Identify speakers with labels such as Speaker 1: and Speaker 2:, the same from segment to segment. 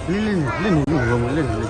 Speaker 1: 练你我们练你的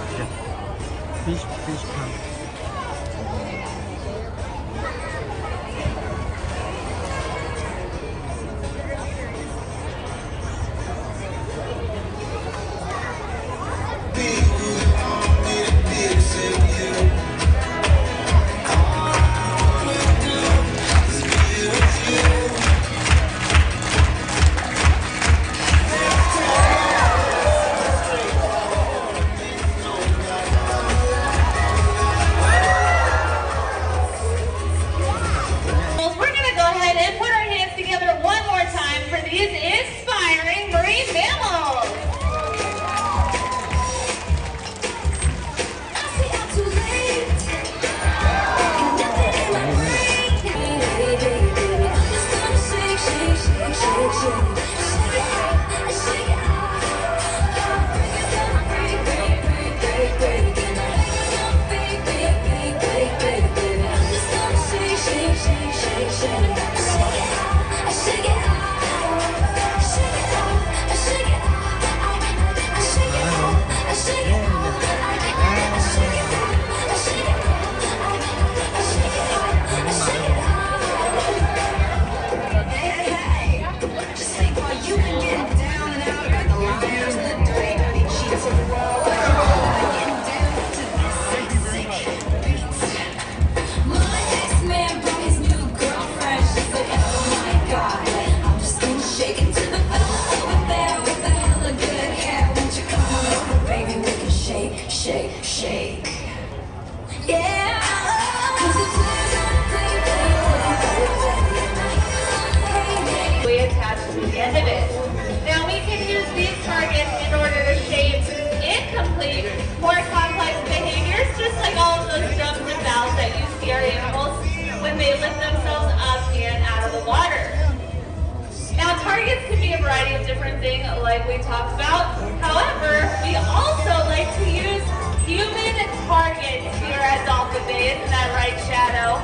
Speaker 1: fish pond。Different
Speaker 2: thing like we talked about. However, we also like to use human targets here at Dolphin Bay. Isn't that right, Shadow?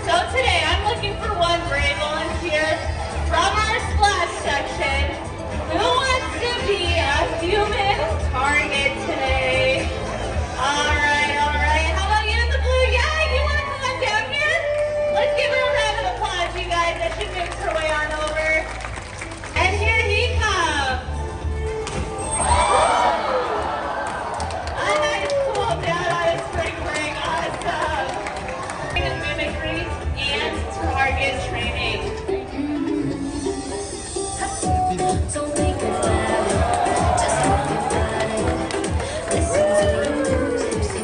Speaker 2: So today I'm looking for one brave volunteer from our splash section who wants to be a human target today. All right. How about you in the blue? Yeah, you want to come on down here? Let's give her a round of applause, you guys, as she moves her way on over. And here he comes. A nice cool down on his spring break. Awesome. Mimicry and target training.
Speaker 3: Don't think about it, just think about it. Listen to the music.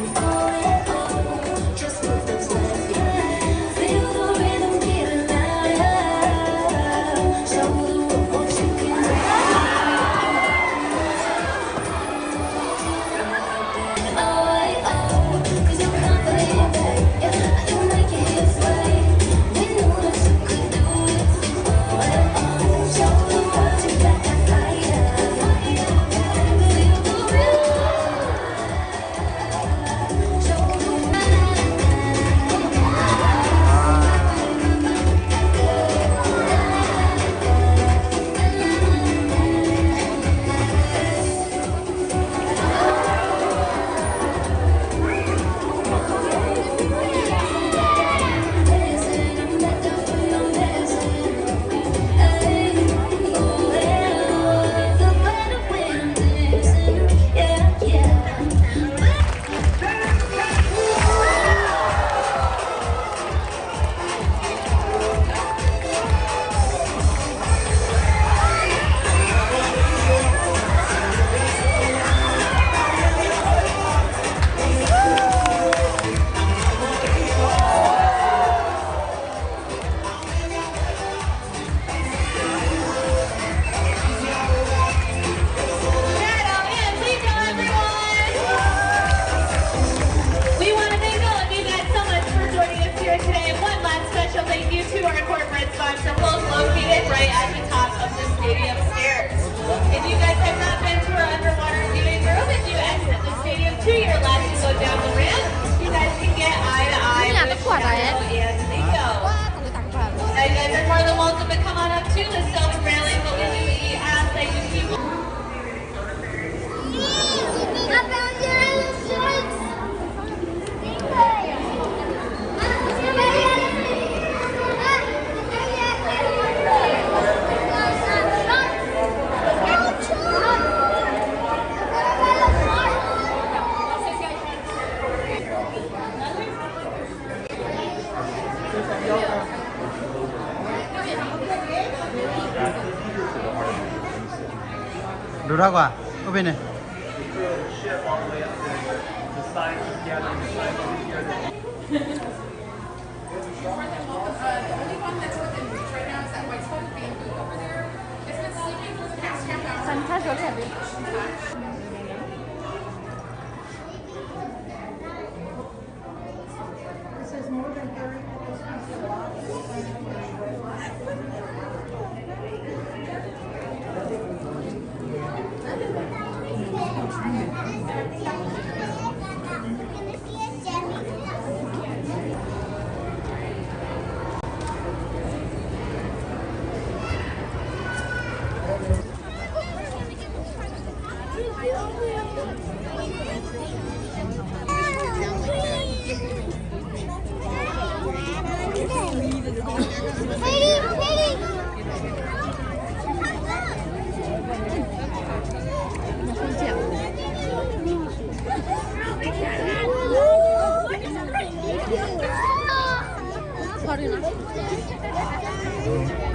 Speaker 1: Đồ ra quả. Ở bên này.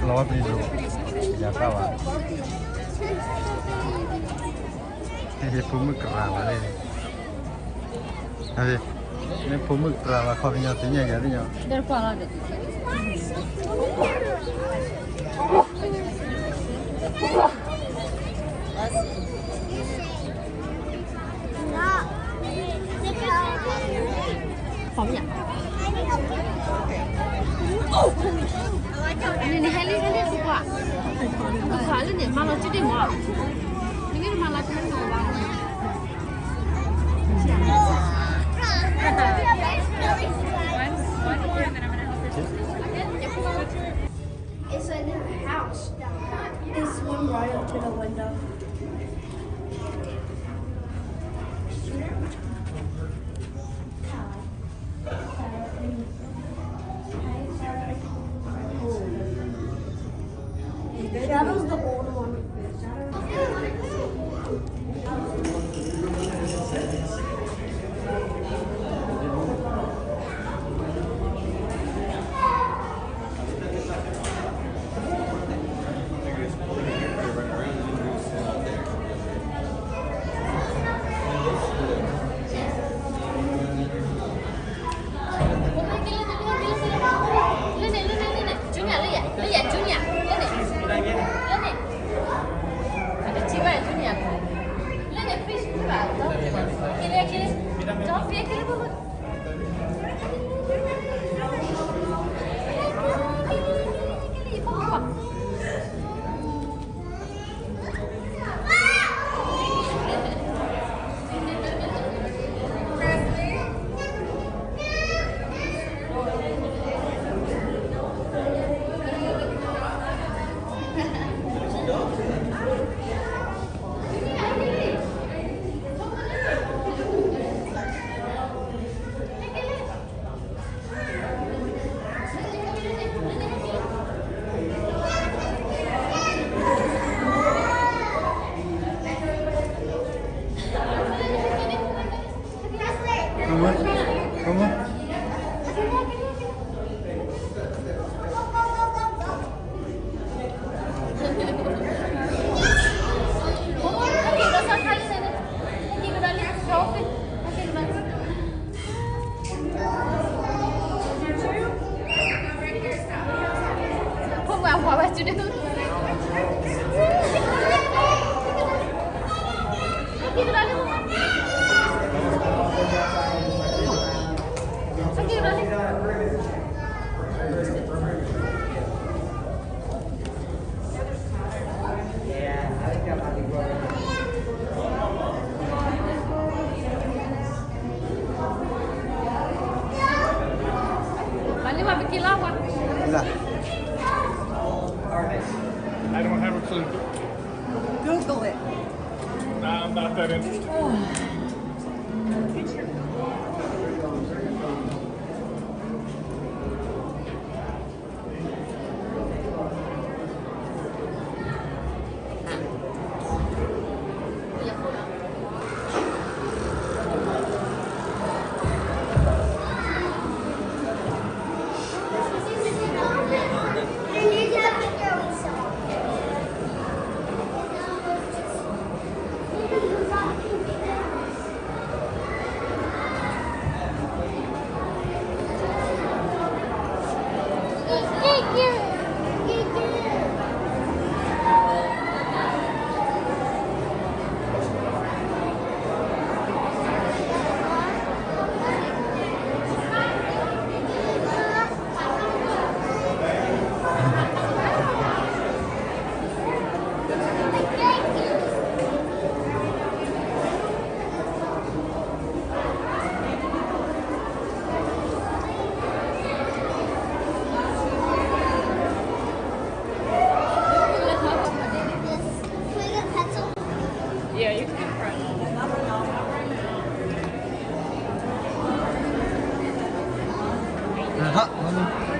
Speaker 1: Keluar pintu. Ya kawan. Ini pun kerang ada ni. Ada. Ini pun kerang. Kau punya tinya ke tinya?
Speaker 4: Dari mana ada? Phóng Ini hai lihat suka. Soalnya dia malah jadi mau. Ini malah kan mau.
Speaker 3: It's in a house. There's one right up to the window. Shadow's the old one.
Speaker 1: I don't have a clue.
Speaker 4: Google it.
Speaker 1: Nah, I'm not that interested. 这。